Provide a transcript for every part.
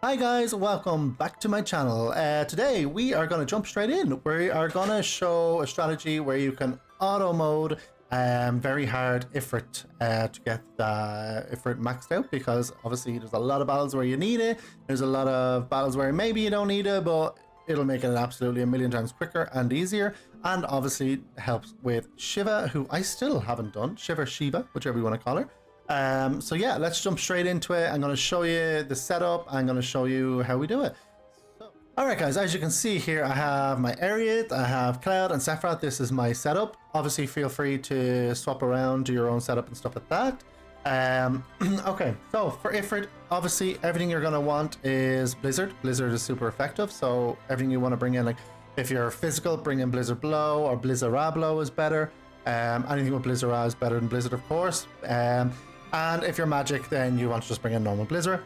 Hi guys, welcome back to my channel. Today we are going to jump straight in. We are going to show a strategy where you can auto mode very hard Ifrit to get the Ifrit maxed out, because obviously there's a lot of battles where you need it. There's a lot of battles where maybe you don't need it, but it'll make it absolutely a million times quicker and easier. And obviously helps with Shiva, who I still haven't done. Shiva, whichever you want to call her. So yeah, let's jump straight into it. I'm going to show you the setup. I'm going to show you how we do it. Alright guys, as you can see here, I have my Ifrit, I have Cloud and Sephiroth. This is my setup. Obviously feel free to swap around, do your own setup and stuff like that. Okay, so for Ifrit, obviously everything you're going to want is Blizzard. Blizzard is super effective, so everything you want to bring in, like if you're physical, bring in Blizzard Blow, or Blizzard Blow is better. Anything with Blizzard is better than Blizzard, of course. And if you're magic, then you want to just bring in normal Blizzard.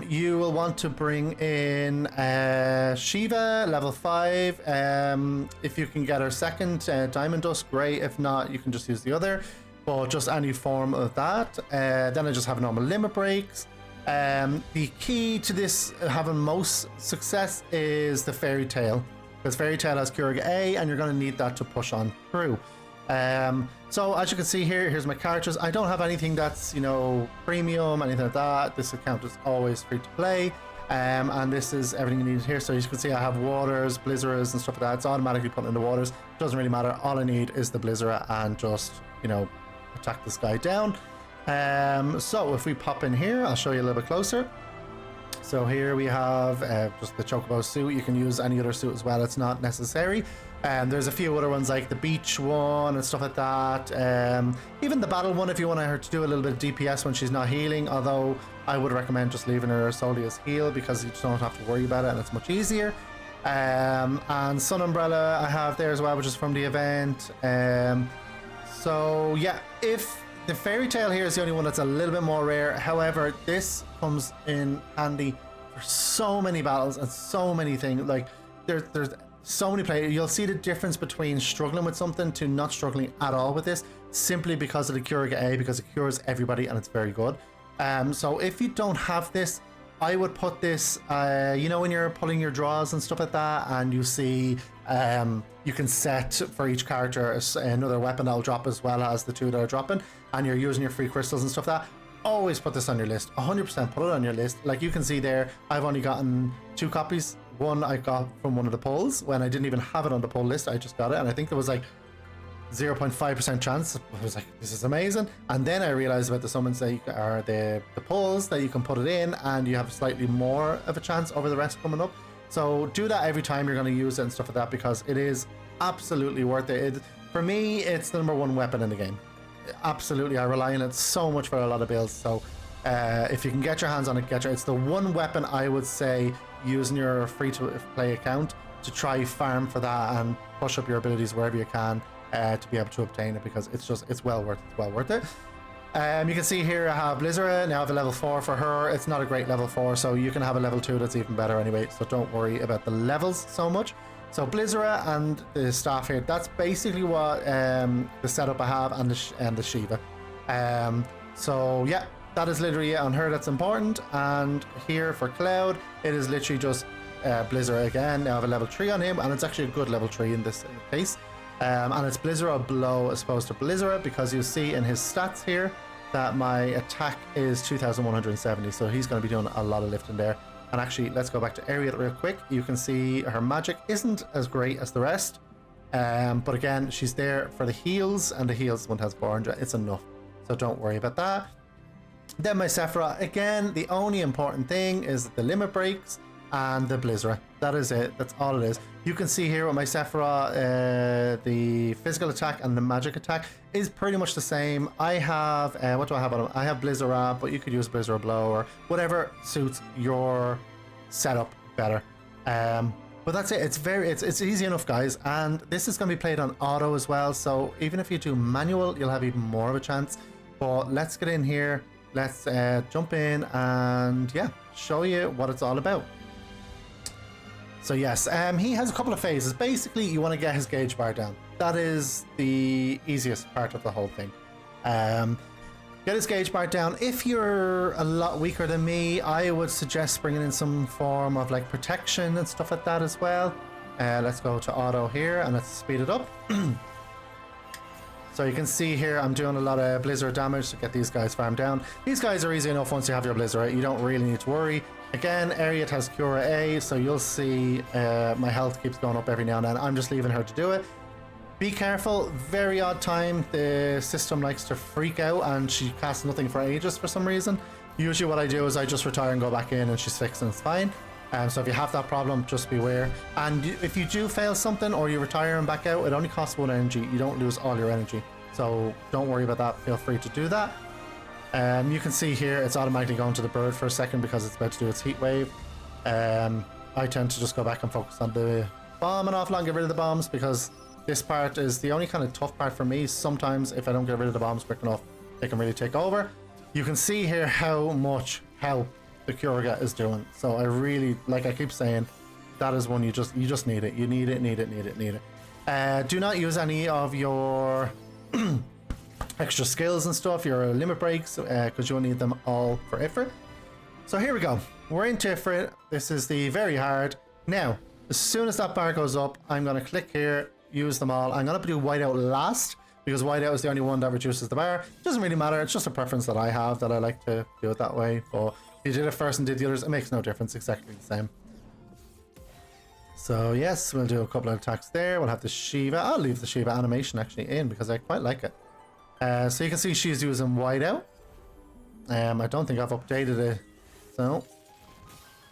You will want to bring in Shiva, level 5. If you can get her second, Diamond Dust, great. If not, you can just use the other. But just any form of that. Then I just have normal limit breaks. The key to this having most success is the Fairy Tail. Because Fairy Tail has Cure A, and you're going to need that to push on through. So as you can see here, here's my characters. I don't have anything that's, you know, premium, anything like that. This account is always free to play. And this is everything you need here. So as you can see, I have waters, blizzards and stuff like that. It's automatically put in the waters. It doesn't really matter. All I need is the blizzard and just, you know, attack this guy down. So if we pop in here, I'll show you a little bit closer. So here we have just the Chocobo suit. You can use any other suit as well. It's not necessary. There's a few other ones like the beach one and stuff like that. Even the battle one if you want her to do a little bit of DPS when she's not healing. Although I would recommend just leaving her solely as heal, because you just don't have to worry about it and it's much easier. And Sun Umbrella I have there as well, which is from the event. So yeah, if the Fairy Tail here is the only one that's a little bit more rare. However, this comes in handy for so many battles and so many things. Like there's so many players. You'll see the difference between struggling with something to not struggling at all with this, simply because of the Cure A, because it cures everybody and it's very good. So if you don't have this, I would put this, you know, when you're pulling your draws and stuff like that, and you see you can set for each character another weapon that'll drop as well as the two that are dropping, and you're using your free crystals and stuff like that. Always put this on your list. 100% put it on your list. Like you can see there, I've only gotten 2 copies. One I got from one of the polls when I didn't even have it on the poll list. I just got it, and I think there was like 0.5% chance. I was like, this is amazing. And then I realized about the summons that are the polls that you can put it in, and you have slightly more of a chance over the rest coming up. So do that every time you're going to use it and stuff like that, because it is absolutely worth it. For me, it's the #1 weapon in the game. Absolutely, I rely on it so much for a lot of builds. So if you can get your hands on it, it's the one weapon I would say using your free to play account to try farm for that and push up your abilities wherever you can to be able to obtain it, because it's well worth it. You can see here I have Blizzard. Now I have a level 4 for her. It's not a great level 4, so you can have a level 2 that's even better anyway, so don't worry about the levels so much. So Blizzard and the staff here, that's basically what the setup I have, and the Shiva. So yeah, that is literally it on her that's important. And here for Cloud, it is literally just Blizzard again. Now I have a level 3 on him, and it's actually a good level 3 in this case. And it's Blizzard Blow as opposed to Blizzard, because you see in his stats here that my attack is 2170, so he's going to be doing a lot of lifting there. And actually, let's go back to Ifrit real quick. You can see her magic isn't as great as the rest, but again, she's there for the heals, and the heals one has 400. It's enough, so don't worry about that. Then my Sephiroth, again, the only important thing is the limit breaks and the Blizzard. That is it. That's all it is. You can see here with my Sephiroth, the physical attack and the magic attack is pretty much the same. I have, what do I have on him? I have Blizzard, but you could use Blizzard Blow or whatever suits your setup better. But that's it. It's easy enough, guys. And this is going to be played on auto as well. So even if you do manual, you'll have even more of a chance. But let's get in here. Let's jump in and yeah, show you what it's all about. So yes, he has a couple of phases. Basically, you want to get his gauge bar down. That is the easiest part of the whole thing. Get his gauge bar down. If you're a lot weaker than me, I would suggest bringing in some form of like protection and stuff like that as well. Let's go to auto here and let's speed it up. So you can see here I'm doing a lot of blizzard damage to get these guys farmed down. These guys are easy enough once you have your blizzard. You don't really need to worry. Again, Ariat has Cura A, so you'll see my health keeps going up every now and then. I'm just leaving her to do it. Be careful, very odd time the system likes to freak out and she casts nothing for ages for some reason. Usually what I do is I just retire and go back in and she's fixed and it's fine. So if you have that problem, just beware. And if you do fail something or you retire and back out, it only costs 1 energy. You don't lose all your energy. So don't worry about that, feel free to do that. You can see here it's automatically going to the bird for a second because it's about to do its heat wave. I tend to just go back and focus on the bomb and offline, get rid of the bombs because this part is the only kind of tough part for me. Sometimes if I don't get rid of the bombs quick enough, they can really take over. You can see here how much help the Kurga is doing. So I really, like I keep saying, that is one you just need it. You need it, need it, need it, need it. Do not use any of your extra skills and stuff, your limit breaks, because you'll need them all for Ifrit. So here we go. We're into Ifrit. This is the very hard. Now, as soon as that bar goes up, I'm going to click here, use them all. I'm going to do whiteout last because whiteout is the only one that reduces the bar. It doesn't really matter. It's just a preference that I have that I like to do it that way. But if you did it first and did the others, it makes no difference. Exactly the same. So yes, we'll do a couple of attacks there. We'll have the Shiva. I'll leave the Shiva animation actually in because I quite like it. So you can see she's using whiteout. I don't think I've updated it. So,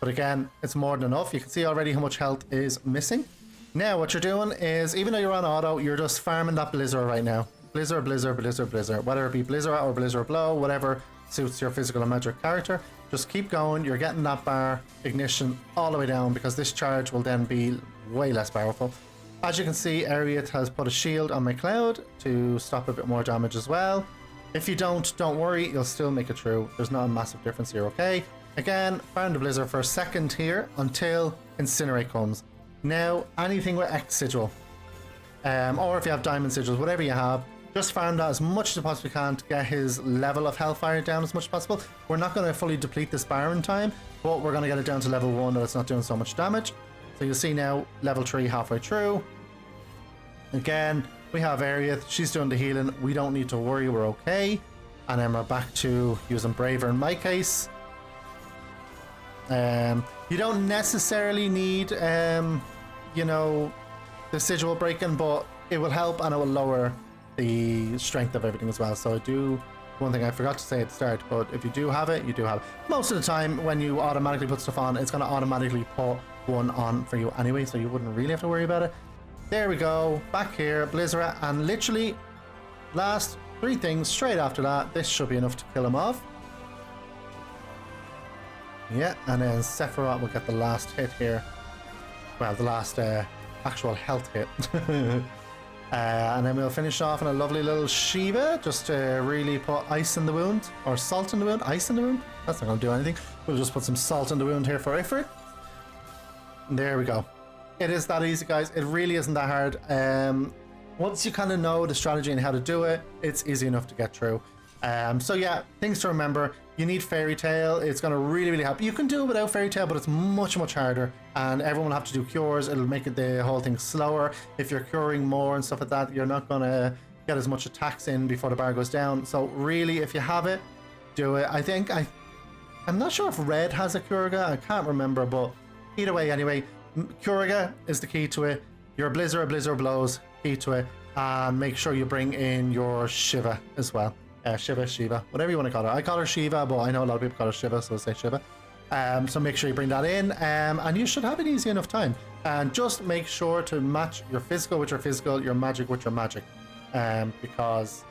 but again, it's more than enough. You can see already how much health is missing. Now what you're doing is, even though you're on auto, you're just farming that blizzard right now. Blizzard, blizzard, blizzard, blizzard. Whether it be blizzard or blizzard blow, whatever suits your physical and magic character. Just keep going. You're getting that bar ignition all the way down because this charge will then be way less powerful. As you can see, Ariat has put a shield on my cloud to stop a bit more damage as well. If you don't worry, you'll still make it through. There's not a massive difference here, okay? Again, farm the blizzard for a second here until Incinerate comes. Now, anything with X sigil, or if you have diamond sigils, whatever you have, just farm that as much as you possibly can to get his level of hellfire down as much as possible. We're not going to fully deplete this bar in time, but we're going to get it down to level 1 that it's not doing so much damage. So you'll see now, level 3 halfway through. Again, we have Ariat, she's doing the healing. We don't need to worry, we're okay. And then we're back to using Braver in my case. You don't necessarily need, you know, the sigil breaking, but it will help and it will lower the strength of everything as well. So I do, one thing I forgot to say at the start, but if you do have it, you do have it. Most of the time when you automatically put stuff on, it's going to automatically put one on for you anyway, so you wouldn't really have to worry about it. There we go, back here, Blizzard, and literally last 3 things straight after that. This should be enough to kill him off. Yeah, and then Sephiroth will get the last hit here. Well, the last actual health hit. And then we'll finish off in a lovely little Shiva, just to really put ice in the wound, or salt in the wound, ice in the wound. That's not going to do anything. We'll just put some salt in the wound here for Ifrit. There we go. It is that easy, guys. It really isn't that hard. Once you kind of know the strategy and how to do it, it's easy enough to get through. So yeah, things to remember. You need Fairy Tail. It's going to really, really help. You can do it without Fairy Tail, but it's much, much harder. And everyone will have to do cures. It'll make it the whole thing slower. If you're curing more and stuff like that, you're not going to get as much attacks in before the bar goes down. So really, if you have it, do it. I'm not sure if Red has a Kurga. I can't remember, but either way, anyway, Kurga is the key to it. Your Blizzard blows, key to it. And make sure you bring in your Shiva as well. Shiva, whatever you want to call her. I call her Shiva, but I know a lot of people call her Shiva, so I'll say Shiva. So make sure you bring that in, and you should have an easy enough time. And just make sure to match your physical with your physical, your magic with your magic, because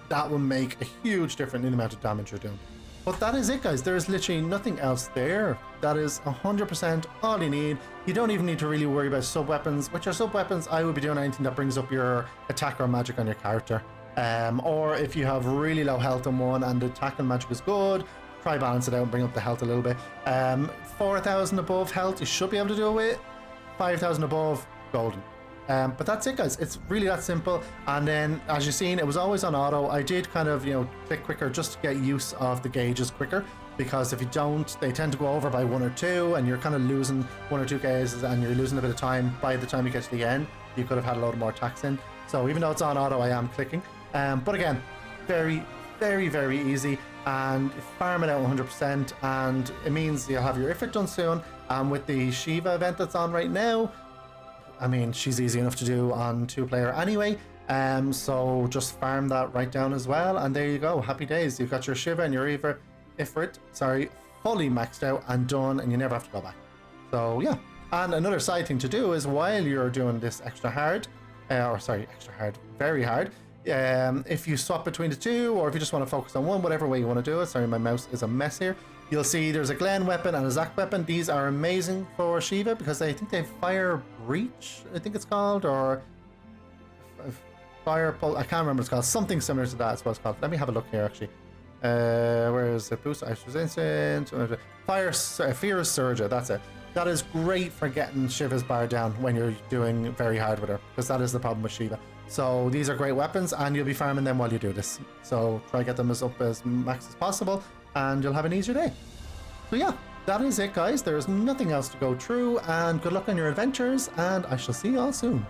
that will make a huge difference in the amount of damage you're doing. But that is it, guys. There is literally nothing else there. That is 100% all you need. You don't even need to really worry about sub-weapons. With your sub-weapons, I would be doing anything that brings up your attack or magic on your character. Or if you have really low health in one and the attack and magic is good, try balance it out and bring up the health a little bit. 4,000 above health, you should be able to do it with. 5,000 above, golden. But that's it, guys. It's really that simple. And then, as you've seen, it was always on auto. I did kind of, you know, click quicker just to get use of the gauges quicker, because if you don't, they tend to go over by 1 or 2, and you're kind of losing 1 or 2 gauges, and you're losing a bit of time. By the time you get to the end, you could have had a load more tax in. So even though it's on auto, I am clicking. But again, very, very, very easy, and farm it out 100%, and it means you'll have your Ifrit done soon. And with the Shiva event that's on right now, I mean, she's easy enough to do on 2-player anyway. So just farm that right down as well, and there you go. Happy days. You've got your Shiva and your Ifrit, fully maxed out and done, and you never have to go back. So yeah. And another side thing to do is, while you're doing this extra hard, very hard, if you swap between the two, or if you just want to focus on one, whatever way you want to do it. Sorry, my mouse is a mess here. You'll see there's a Glen weapon and a Zac weapon. These are amazing for Shiva because I think they fire breach, I think it's called, or fire pulse. I can't remember what it's called. Something similar to that, I suppose it's called. Let me have a look here, actually. Where is it? Boost ice resistance. Fierce Surge. That's it. That is great for getting Shiva's bar down when you're doing very hard with her, because that is the problem with Shiva. So these are great weapons, and you'll be farming them while you do this. So try to get them up as max as possible, and you'll have an easier day. So yeah, that is it, guys. There is nothing else to go through, and good luck on your adventures, and I shall see you all soon.